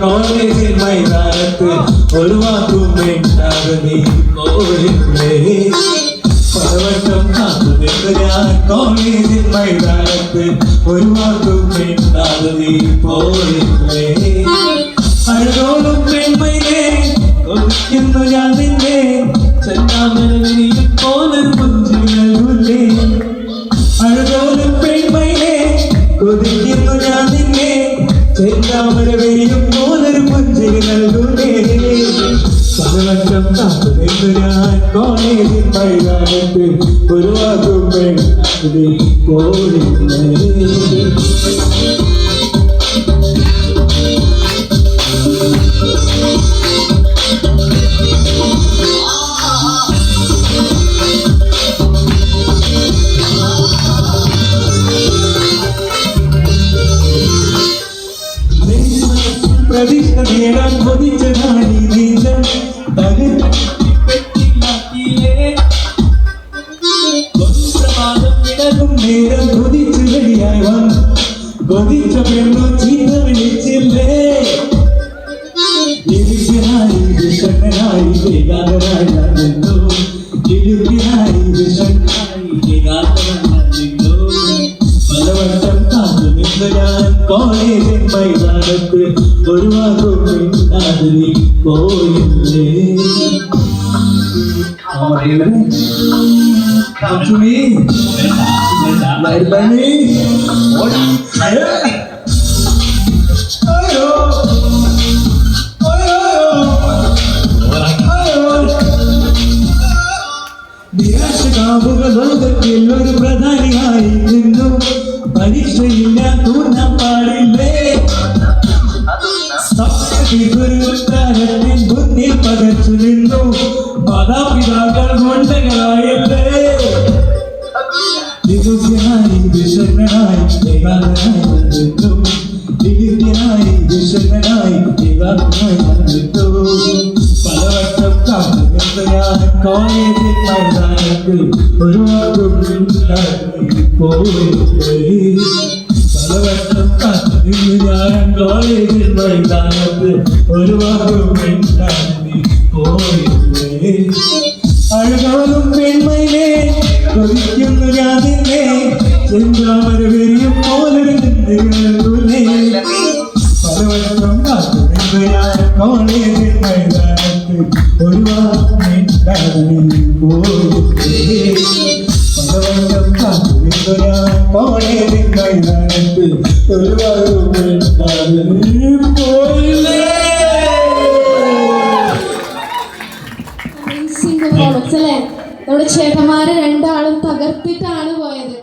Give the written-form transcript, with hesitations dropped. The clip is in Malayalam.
കോളേജിൽ മൈതാനത്ത് ഒരു വാക്കും വേണ്ടാതെ നീ പോയില്ലേ പലവട്ടം കാത്തു നിന്ന് ഞാൻ കോളേജിൽ മൈതാനത്ത് ഒരു വാക്കും വേണ്ടാതെ നീ പോയില്ലേ അഴകോളും പെൺമയിലേ കൊതിക്കുന്നു ഞാൻ നിന്നെ ചെന്നാമരവിനിയും പോലൊരു പുഞ്ചിരി നൽകൂലേ അഴകോളും പെൺമയിലേ കൊതിക്കുന്നു ഞാൻ നിന്നെ ചെന്നാമരവിനിയും പോലൊരു പുഞ്ചിരി നൽകൂലേ പലവട്ടം കാത്തു നിന്ന് ഞാൻ കോളേജിൽ മൈതാനത്ത് ഒരു വാക്കും വേണ്ടാതെ നീ പോയില്ലേ പ്രതിഷ്ഠ നേടാൻ കൊതിച്ചതാണ് ഈ നെഞ്ചം പ്രഭാതം വിടകും നേരം കൊതിച്ചു റെഡിയായി വന്നു കൊതിച്ച പെണ്ണു ചീത്ത വിളിച്ചില്ലേ ഇരുത്തിനായി വിഷണ്ണനായി ഏകാന്തനായി ഞാൻ നിന്നു ഇരുത്തിനായി വിഷണ്ണനായി ഏകാന്തനായി ഞാൻ നിന്നു പലവട്ടം കാത്തു നിന്ന് ഞാൻ കോളേജിൽ മൈതാനത്ത് ഒരു വാക്കും വേണ്ടാതെ നീ പോയില്ലേ Come to me. Right by me. ലോകത്തിൽ ഒരു പ്രധാനിയായി നിന്നു പരീക്ഷയില്ല തൂർണം പാടില്ലേ മുന്നിൽ പകച്ചു നിന്നു മാതാപിതാക്കൾ കൊണ്ടകളായല്ലേ ദിവ്യനായി വിഷണ്ണനായി ഏകാന്തനായി നിന്നു ദിവ്യനായി വിഷണ്ണനായി ഏകാന്തനായി നിന്നു പലവട്ടം കാത്തു നിന്ന് ഞാൻ കോളേജിൽ മൈതാനത്ത് ഒരു വാക്കും പോയില്ലേ പലവട്ടം കാത്തു നിന്ന് ഞാൻ കോളേജിൽ മൈതാനത്ത് ഒരു വാക്കും പോയില്ലേ അഴകോലും പെൺമയിലേ കൊതിക്കുന്നു ഞാൻ നിന്നെ ചെന്താമരവിരിയും പോലൊരു നിന്നികളൂലേ പലവട്ടം കാത്തു നിന്ന് ഞാൻ കോളേജിൽ മൈതാനത്ത് ഒരു വാക്കും പോയില്ലേ പലവട്ടം കാത്തു നിന്ന് ഞാൻ കോളേജിൽ മൈതാനത്ത് ഒരു വാക്കും പോയില്ലേ. നമ്മുടെ ചേട്ടന്മാര് രണ്ടാളും തകർത്തിട്ടാണ് പോയത്.